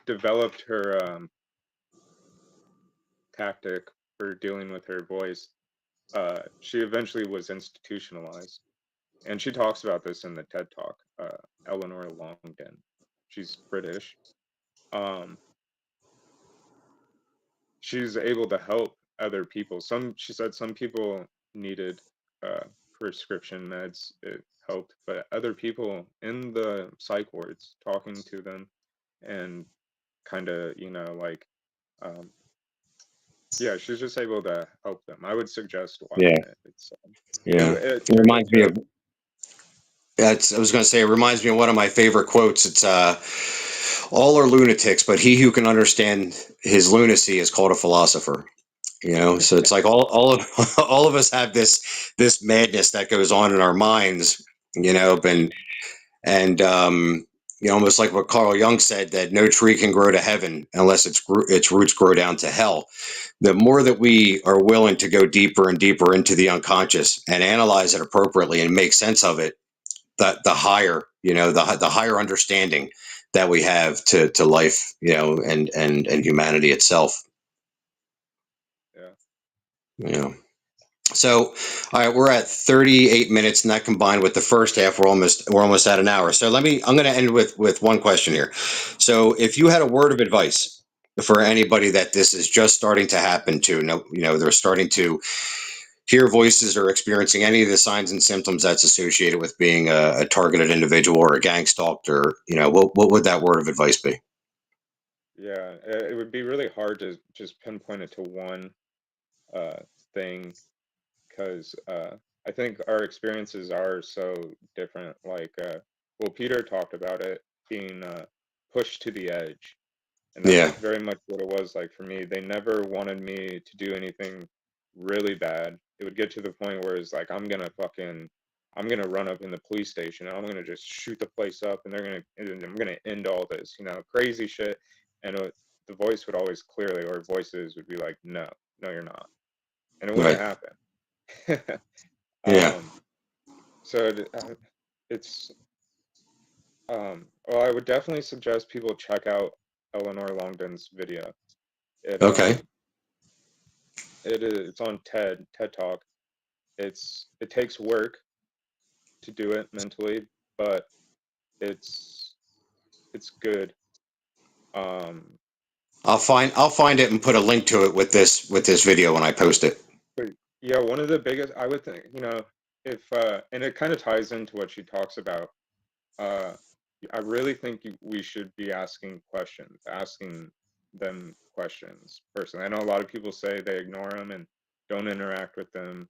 developed her tactic for dealing with her voice. She eventually was institutionalized, and she talks about this in the TED Talk. Eleanor Longden, she's British. Um, she's able to help other people. She said some people needed uh, prescription meds. It helped, but other people in the psych wards, talking to them and kind of, like, um, yeah, she's just able to help them. I would suggest Yeah, watching it. yeah. It There's a reminds me joke. of. I was going to say it reminds me of one of my favorite quotes. It's all are lunatics, but he who can understand his lunacy is called a philosopher. So it's like all of all of us have this madness that goes on in our minds. Yeah, And almost like what Carl Jung said, that no tree can grow to heaven unless its roots grow down to hell. The more that we are willing to go deeper and deeper into the unconscious and analyze it appropriately and make sense of it, the higher, the higher understanding that we have to life, and humanity itself. yeah, You know. So, all right, we're at 38 minutes, and that combined with the first half, we're almost at an hour. So I'm going to end with one question here. So, if you had a word of advice for anybody that this is just starting to happen to, they're starting to hear voices or experiencing any of the signs and symptoms that's associated with being a targeted individual or a gang stalked, or what would that word of advice be? yeah. It would be really hard to just pinpoint it to one uh, thing, because I think our experiences are so different. Like, well, Peter talked about it being pushed to the edge, and that's Yeah, very much what it was like for me. They never wanted me to do anything really bad. It would get to the point where it's like, I'm gonna run up in the police station and I'm gonna just shoot the place up, and I'm gonna end all this, crazy shit. And the voice would always clearly, or voices would be like, no, no, you're not, and it wouldn't right. happen. Yeah. um, so it's well, I would definitely suggest people check out Eleanor Longden's video. It Okay. it's on TED Talk. It takes work to do it mentally, but it's it's good. Um, I'll find it and put a link to it with this video when I post it. but yeah, one of the biggest, I would think, if and it kind of ties into what she talks about. Uh, I really think we should be asking them questions personally. I know a lot of people say they ignore them and don't interact with them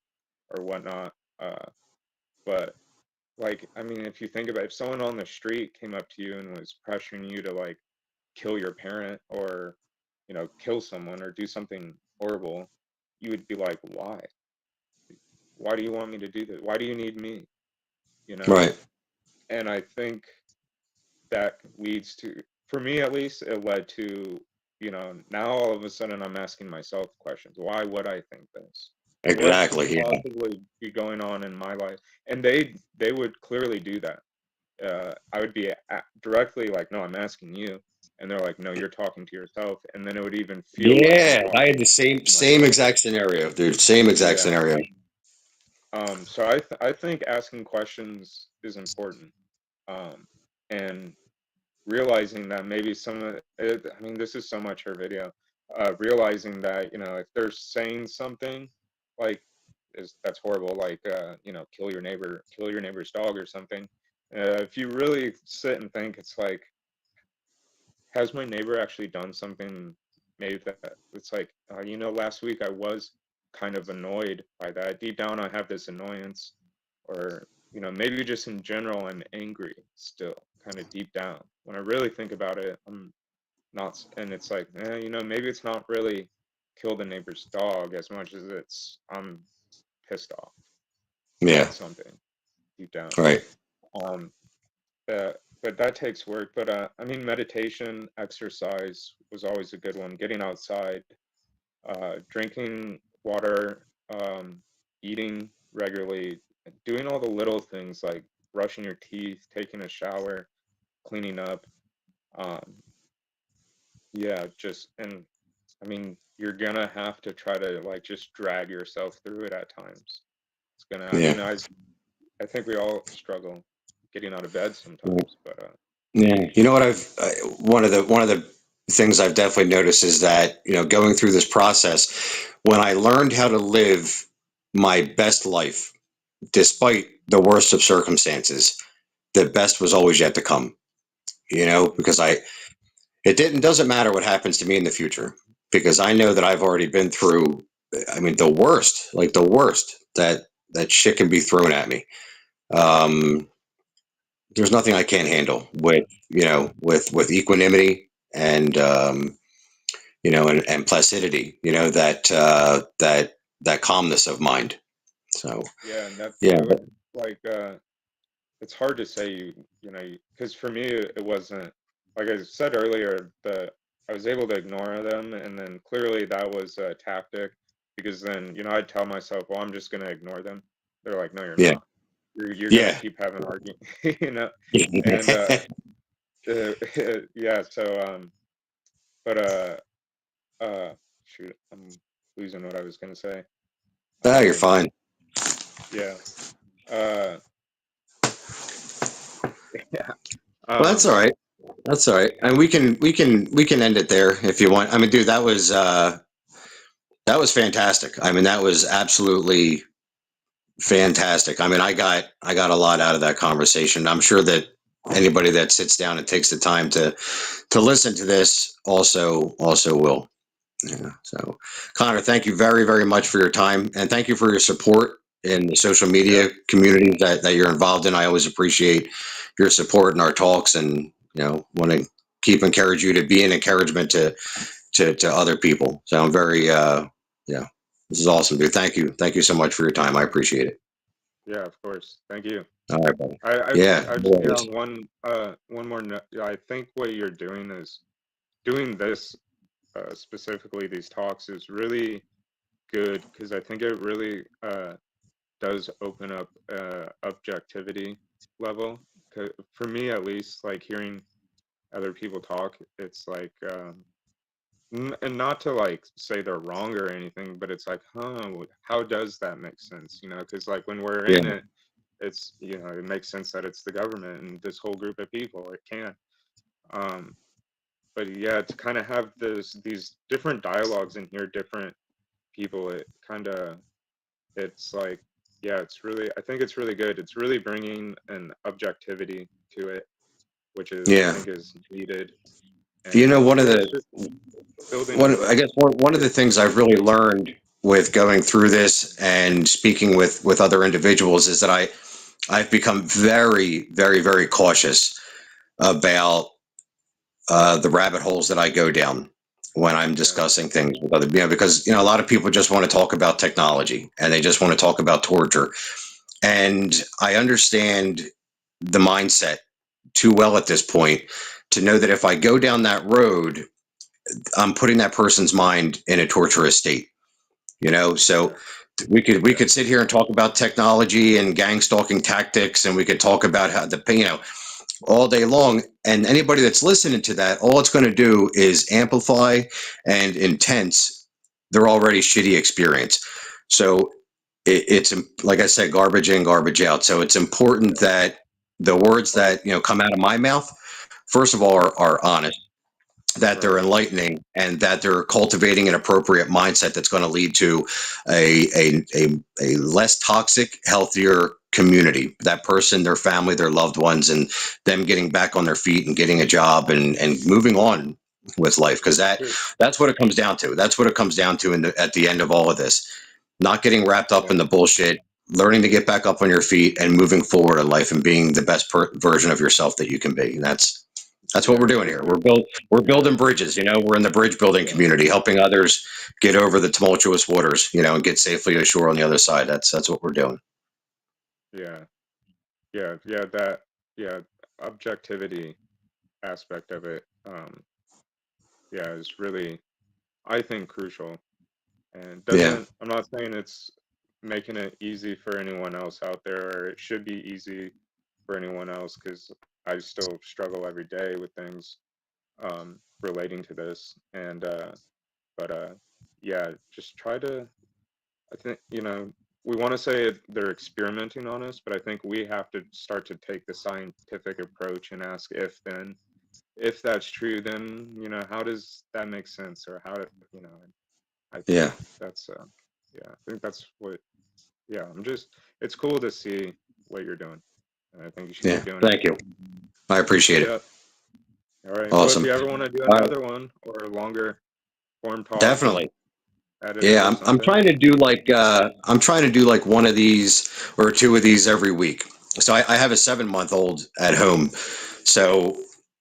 or whatnot. But like, I mean, if you think about it, if someone on the street came up to you and was pressuring you to like kill your parent, or kill someone or do something horrible, you would be like, why do you want me to do this? Why do you need me, you know Right. and I think that leads to, for me at least, it led to, now all of a sudden I'm asking myself questions. Why would I think this? What could Exactly. Yeah. possibly be going on in my life? And they would clearly do that. I would be directly like, no, I'm asking you. And they're like, no, you're talking to yourself. And then it would even feel like I'm Yeah. I had talking the same to same myself. exact scenario, dude. Same exact Yeah. scenario. So I think asking questions is important. Um, and realizing that maybe some of it, I mean, this is so much her video, realizing that, if they're saying something like, that's horrible, like, kill your neighbor's dog or something. If you really sit and think, it's like, has my neighbor actually done something, maybe that it's like, last week I was kind of annoyed by that. Deep down, I have this annoyance, or, maybe just in general, I'm angry still, kind of deep down. When I really think about it, I'm not, and it's like, maybe it's not really kill the neighbor's dog as much as I'm pissed off Yeah. about something deep down. Right. Um, but that takes work. But I mean, meditation, exercise was always a good one. Getting outside, drinking water, eating regularly, doing all the little things like brushing your teeth, taking a shower, cleaning up. Um, yeah, just, and I mean, you're gonna have to try to like just drag yourself through it at times. It's gonna, I Yeah. mean, I think we all struggle getting out of bed sometimes, but Yeah, you know what one of the things I've definitely noticed is that, going through this process, when I learned how to live my best life despite the worst of circumstances, the best was always yet to come. Because it doesn't matter what happens to me in the future, because I know that I've already been through, I mean, the worst, like the worst that shit can be thrown at me. Um, there's nothing I can't handle with equanimity and and placidity, that calmness of mind. So yeah, and that yeah, it would like it's hard to say because for me it wasn't like I said earlier, the I was able to ignore them, and then clearly that was a tactic because then I'd tell myself, well, I'm just gonna ignore them. They're like, no, you're yeah, not. You're gonna yeah. keep having argument, and yeah. So but shoot, I'm losing what I was gonna say. Ah, you're Um, fine. yeah. Uh, yeah. Well, that's all Um, right. That's all right. And we can end it there if you want. I mean, dude, that was fantastic. I mean, that was absolutely fantastic. I mean, I got a lot out of that conversation. I'm sure that anybody that sits down and takes the time to listen to this also will. Yeah. So, Connor, thank you very, very much for your time, and thank you for your support in the social yeah. media community that you're involved in. I always appreciate your support in our talks, and want to keep encourage you to be an encouragement to other people. So I'm very yeah, this is awesome, dude. Thank you so much for your time. I appreciate it. Yeah, of course. Thank you. All right, buddy. I Yeah, I no just worries. on one more note. Yeah, I think what you're doing is doing this specifically these talks is really good because I think it really does open up objectivity level. For me at least, like hearing other people talk, it's like and not to like say they're wrong or anything, but it's like, huh, how does that make sense? Because like when we're Yeah, in it, it's it makes sense that it's the government and this whole group of people. It can. Um, but yeah, to kind of have these different dialogues in here, different people, it's like, yeah, it's really, I think it's really good. It's really bringing an objectivity to it, which is I yeah. think is needed, You know, and one of yeah, it's the just building a one I guess one of the things I've really learned with going through this and speaking with other individuals is that I've become very, very, very cautious about the rabbit holes that I go down when I'm yeah, discussing things with other, because a lot of people just want to talk about technology and they just want to talk about torture, and I understand the mindset too well at this point to know that if I go down that road, I'm putting that person's mind in a torturous state. So yeah, we could yeah, sit here and talk about technology and gang stalking tactics, and we could talk about how all day long. And anybody that's listening to that, all it's going to do is amplify and intense their already shitty experience. So it's like I said, garbage in, garbage out. So it's important yeah, that the words that come out of my mouth, first of all, are honest, that they're right, enlightening, and that they're cultivating an appropriate mindset that's going to lead to a less toxic, healthier community. That person, their family, their loved ones, and them getting back on their feet and getting a job and moving on with life, because Sure. that's what it comes down to. That's what it comes down to at the end of all of this. Not getting wrapped up Yeah, in the bullshit, learning to get back up on your feet and moving forward in life and being the best version of yourself that you can be. And that's what we're yeah, doing for here. sure. We're Yeah, building bridges. We're in the bridge building yeah, community, helping others get over the tumultuous waters, and get safely ashore on the other side. That's what we're doing. yeah, yeah. That yeah, objectivity aspect of it, yeah, is really I think crucial. And Yeah, doesn't I'm not saying it's making it easy for anyone else out there, or it should be easy for anyone else, because I still struggle every day with things relating to this. And but yeah, just try to. I think we want to say they're experimenting on us, but I think we have to start to take the scientific approach and ask if that's true, then, how does that make sense, or how, and I Yeah. think that's, yeah, I think that's what, yeah, it's cool to see what you're doing. And I think you should Yeah. keep doing it. Thank you. I appreciate it. Yep. All right. Well, if Awesome. you ever want to do All right. another one or a longer form talk and Definitely. edit it Yeah, or I'm something. trying to do like I'm trying to do like one of these or two of these every week. So I have a 7-month-old at home, so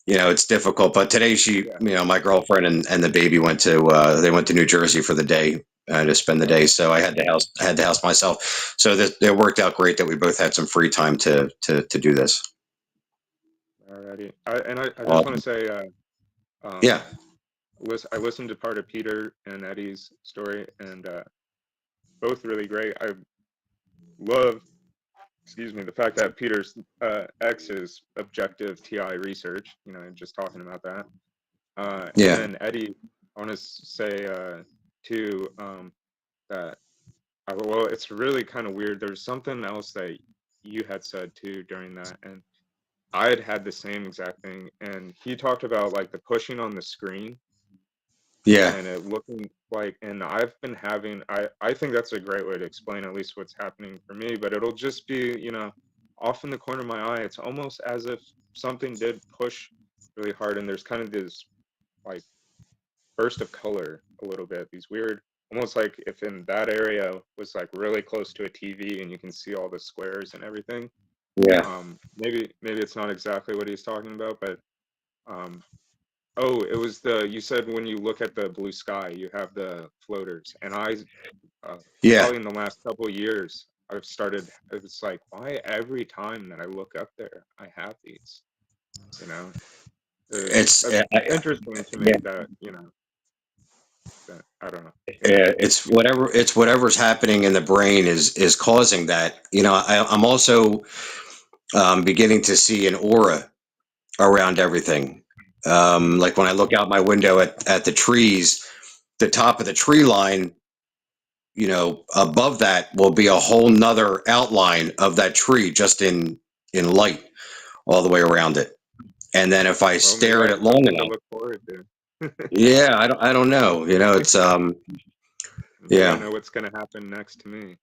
it's difficult. But today Yeah. my girlfriend and the baby went to they went to New Jersey for the day to spend the day. Okay. So I had the house myself. So it worked out great that we both had some free time to do this. Alrighty. I just want to Awesome. say, Yeah. I listened to part of Peter and Eddie's story, and both really great. I love, excuse me, the fact that Peter's X is objective TI research. Just talking about that. And Yeah. then Eddie, I want to say too, that well, it's really kind of weird. There's something else that you had said too during that, and I had the same exact thing. And he talked about like the pushing on the screen Yeah. and it looking like, and I've been having, I think that's a great way to explain at least what's happening for me, but it'll just be, off in the corner of my eye. It's almost as if something did push really hard, and there's kind of this like burst of color a little bit, these weird, almost like if in that area was like really close to a TV and you can see all the squares and everything. Yeah. Maybe it's not exactly what he's talking about, but um, oh, it was you said when you look at the blue sky, you have the floaters, and Yeah. probably in the last couple of years, I've started. It's like, why every time that I look up there, I have these. You know, It's that's interesting to me. yeah. That that I don't know. Yeah, It's whatever's happening in the brain is causing that. I'm also beginning to see an aura around everything. Like when I look out my window at the trees, the top of the tree line, above that will be a whole nother outline of that tree just in light all the way around it. And then if I well, maybe stare I at have it long something to enough, look forward to. yeah, I don't know. It's Maybe I yeah. know what's going to happen next to me.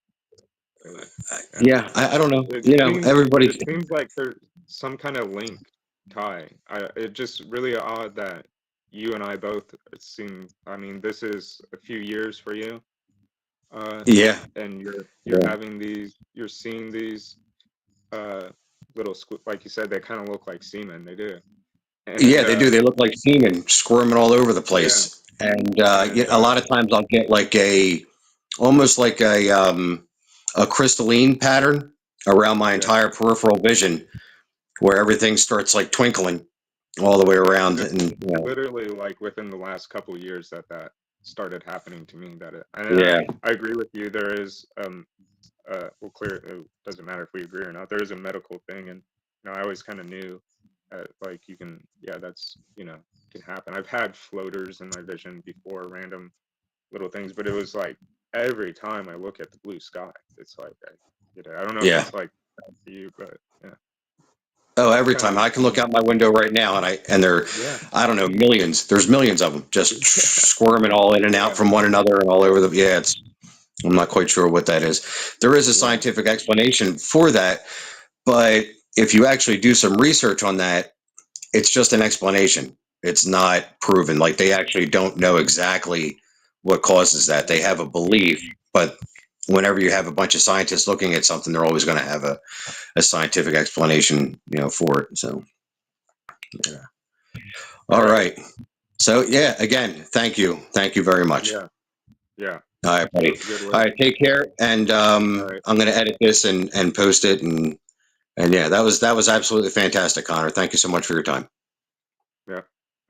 Yeah. Yeah, I don't know. It seems Everybody. it seems like there's some kind of link tie. It just really odd that you and I both seem. I mean, this is a few years for you, uh, Yeah, and you're yeah, having you're seeing these uh little like you said, they kind of look like semen. They do, yeah. and They do. They look like semen squirming all over the yeah, place. And and a lot of times I'll get like almost like a crystalline pattern around my yeah, entire peripheral vision, where everything starts like twinkling all the way yeah, and around. it's And literally like within the last couple years that started happening to me. And yeah, I agree with you. There is well, clear. It doesn't matter if we agree or not. There is a medical thing, and I always kind of knew, like you can, yeah, that's can happen. I've had floaters in my vision before, random little things, but it was like every time I look at the blue sky, it's like I don't know if yeah. it's like that for you, but yeah, Oh, it's every kind time of I can look out my window right now, and there, yeah, I don't know, millions. There's millions of them just squirming all in and out yeah, from one another and all over the. Yeah, I'm not quite sure what that is. There is a yeah, scientific explanation for that, but if you actually do some research on that, it's just an explanation. It's not proven. Like they actually don't know exactly what causes that. They have a belief, but whenever you have a bunch of scientists looking at something, they're always going to have a scientific explanation, for it. So, yeah. All alrighty, right. So, yeah, again, thank you. Thank you very much. yeah, yeah. All right, Keep buddy. up the good All work. right, take care. And All right, I'm going to edit this and post it. And yeah, that was absolutely fantastic, Connor. Thank you so much for your time. yeah,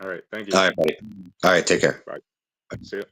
all right. Thank you. All right, buddy. All right, take care. Bye. See ya.